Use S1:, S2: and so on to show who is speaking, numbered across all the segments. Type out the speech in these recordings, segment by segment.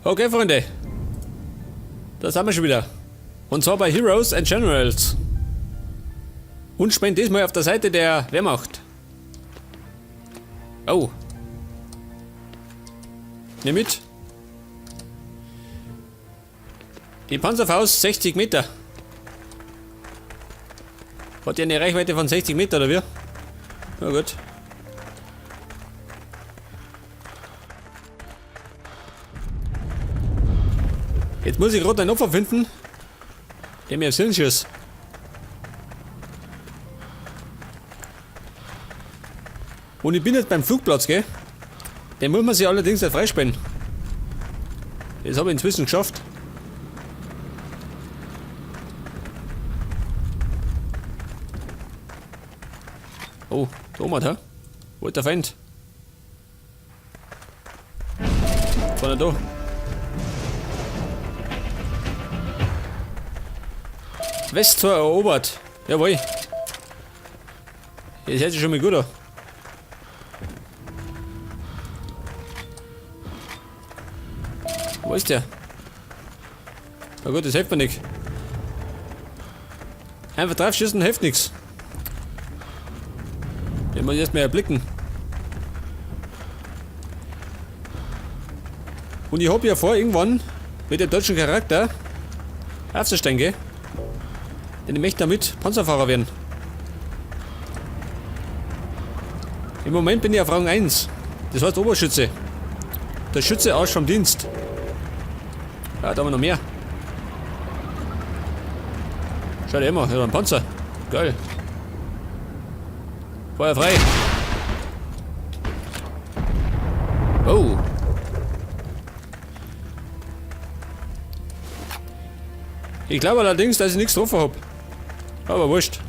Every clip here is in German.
S1: Okay, Freunde. Das haben wir schon wieder. Und zwar bei Heroes and Generals. Und ich bin diesmal auf der Seite der Wehrmacht. Oh. Nimm mit. Die Panzerfaust 60 Meter. Hat ja eine Reichweite von 60 Meter oder wie? Na gut. Jetzt muss ich gerade ein Opfer finden, der mir aufs Hirn schießt. Und ich bin jetzt beim Flugplatz, gell? Den muss man sich allerdings nicht freispielen. Das habe ich inzwischen geschafft. Oh, Thomas, hä? Wo ist der Feind? Von da. Westtor erobert. Jawohl. Das hört sich schon mal gut an. Wo ist der? Na gut, das hilft mir nicht. Einfach draufschießen hilft nichts. Den muss ich erstmal erblicken. Und ich habe ja vor, irgendwann mit dem deutschen Charakter aufzusteigen, gell? Denn ich möchte damit Panzerfahrer werden. Im Moment bin ich auf Rang 1. Das heißt Oberschütze. Der Schütze aus vom Dienst. Ja, da haben wir noch mehr. Schau dir immer, hier ein Panzer. Geil. Feuer frei. Oh. Ich glaube allerdings, dass ich nichts getroffen habe. Aber wurscht.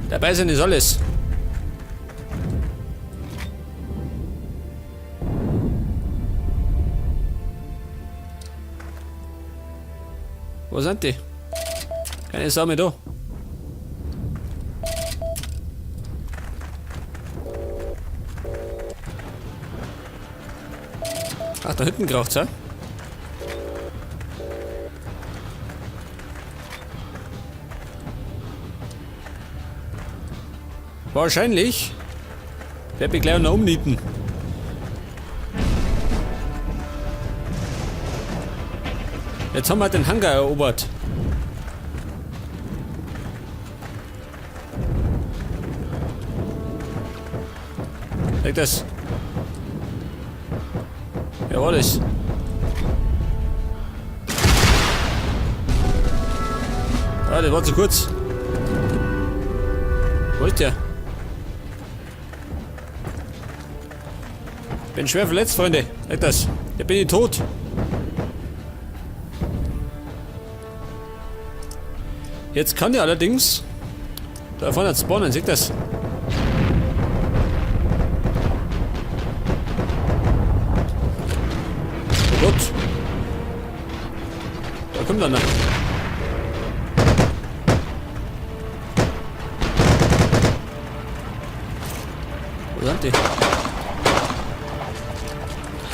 S1: Dabei sein ist alles. Wo sind die? Keine Sau mehr da. Ach, da hinten kraucht's, ja? Wahrscheinlich werde ich gleich noch umnieten. Jetzt haben wir den Hangar erobert. Leg das. Ja, war das. Ah, das war zu kurz. Wo ist der? Bin schwer verletzt, Freunde. Leg das. Jetzt bin ich tot. Jetzt kann er allerdings da vorne spawnen, seht das? Oh Gott. Da kommt einer. Wo sind die?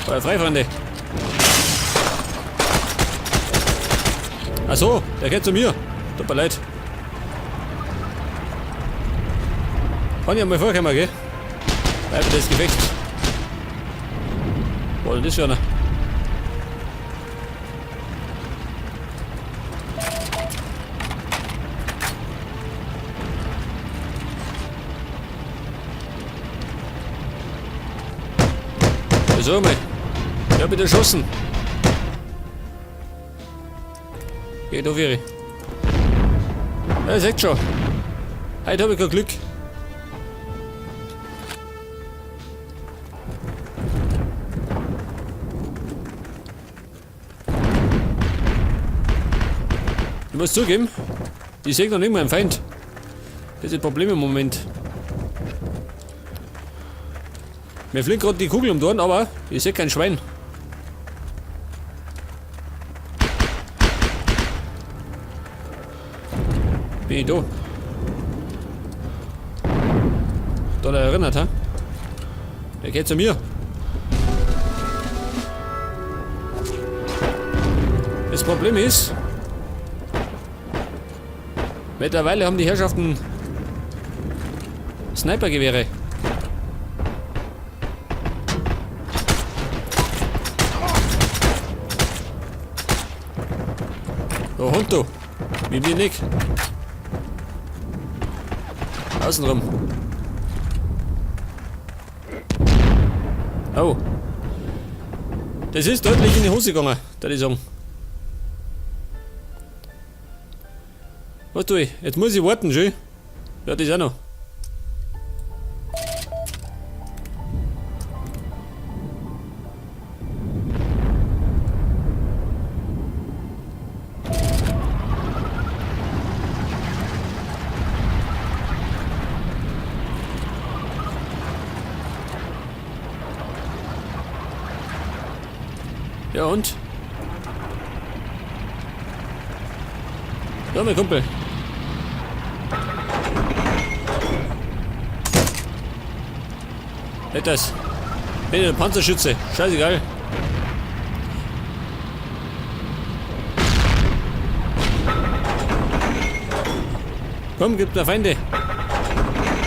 S1: Feuer frei, Freunde. Achso, der geht zu mir. Tut mir leid. Kann ich einmal vorkommen, gell? Bleibt das Gefecht. Boah, das ist schon einer. So mal. Ich hab wieder geschossen. Geht auf ihre. Ja, seht schon. Heute habe ich kein Glück. Ich muss zugeben, ich sehe noch nicht mehr einen Feind. Das ist ein Problem im Moment. Mir fliegt gerade die Kugel um die Ohren, aber ich sehe kein Schwein. Bin ich da? Da erinnert, ha? Der geht zu mir. Das Problem ist, mittlerweile haben die Herrschaften Snipergewehre. Oh, Hund, du. Wie mir nicht. Außenrum. Oh. Das ist deutlich in die Hose gegangen, würde ich sagen. Was tue ich? Jetzt muss ich warten, schön. Ja, das auch noch. Ja und? Ja, mein Kumpel. Nicht das. Bin ein Panzerschütze. Scheißegal. Komm, gib mir Feinde.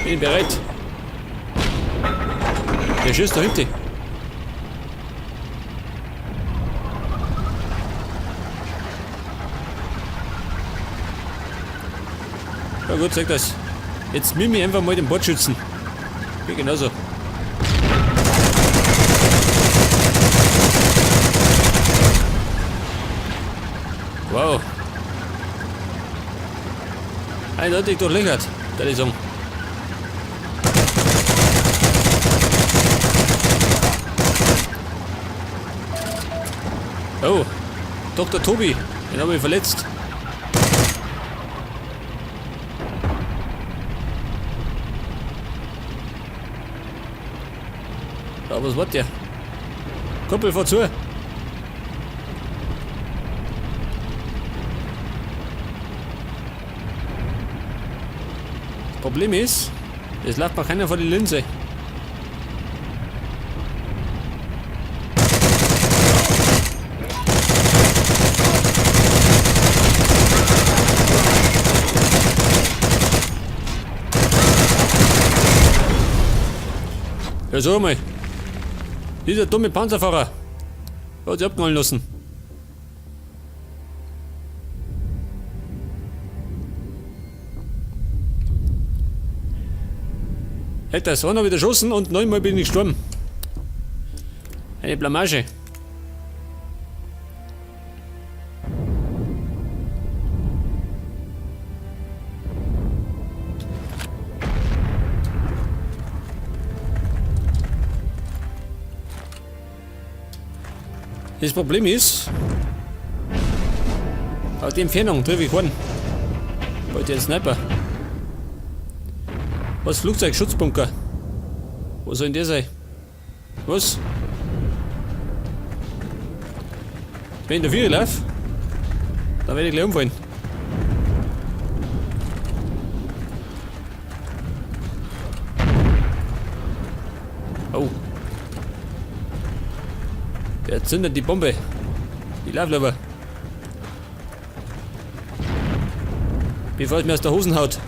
S1: Bin bereit. Der schießt da hinten. Ja gut, sag das. Jetzt nimm ich einfach mal den Bordschützen. Geht genauso. Wow. Eindeutig durchlöchert, würde ich sagen. Oh, Dr. Tobi, den habe ich verletzt. Aber was war der? Kumpel, fahr zu. Das Problem ist, es läuft mir keiner vor die Linse. Ja, so mal. Dieser dumme Panzerfahrer hat sich abknallen lassen. Hätte das einer wieder geschossen und 9-mal bin ich gestorben. Eine Blamage. Das Problem ist, aus der Entfernung treffe ich keinen. Bei der Sniper. Was? Flugzeugschutzbunker? Wo soll denn der sein? Was? Wenn ich in der Viere laufe, dann werde ich gleich umfallen. Oh. Der zündet die Bombe. Die läuft aber. Bevor es mir aus der Hosen haut.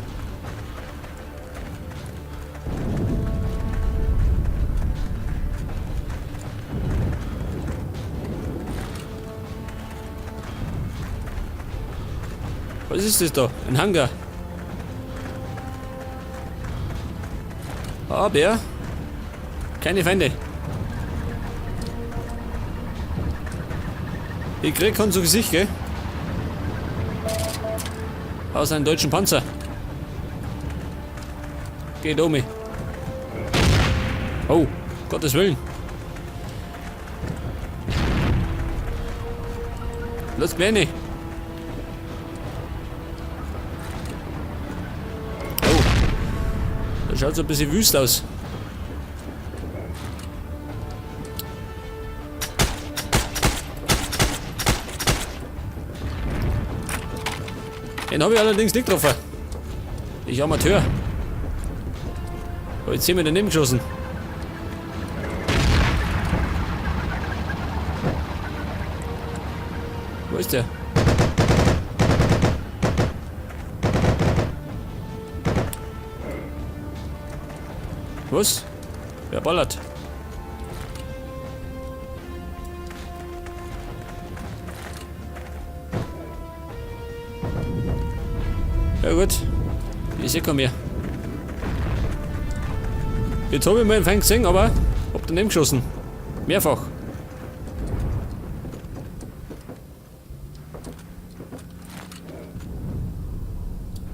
S1: Was ist das da? Ein Hangar. Aber keine Feinde. Ich krieg keinen zu Gesicht, gell? Außer einen deutschen Panzer. Geht um mich. Oh, Gottes Willen. Los, Kleine. Oh, das schaut so ein bisschen wüst aus. Den habe ich allerdings nicht getroffen. Ich Amateur. Aber jetzt sind wir daneben geschossen. Wo ist der? Was? Wer ballert? Ja gut. Ich sehe mir. Jetzt habe ich mal einen Feind gesehen, aber hab daneben geschossen. Mehrfach.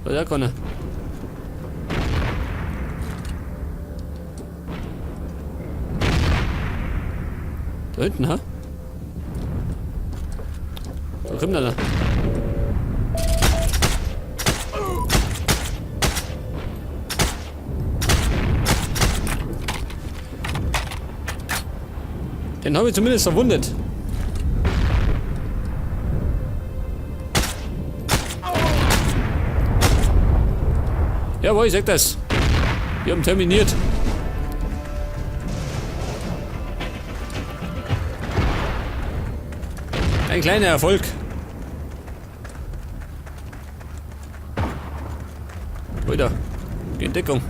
S1: Da ist auch keiner. Da hinten, ha? Da kommt einer. Den habe ich zumindest verwundet. Jawohl, ich sag das. Wir haben terminiert. Ein kleiner Erfolg. Wieder. Die Entdeckung.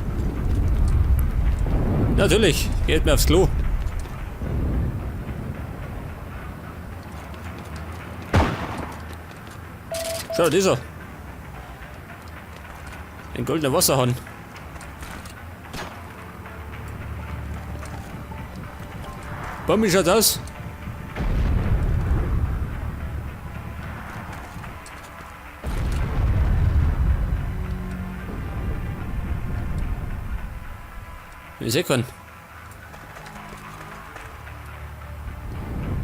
S1: Natürlich. Geht mir aufs Klo. Schau, dieser. Ein goldener Wasserhahn. Bombe schaut aus. Ich sehe keinen.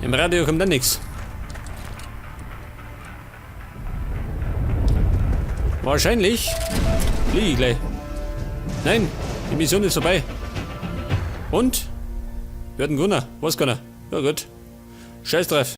S1: Im Radio kommt dann nichts. Wahrscheinlich fliege ich gleich. Nein, die Mission ist vorbei. Und? Wir hatten Gunnar. Was kann er? Ja gut. Scheiß drauf.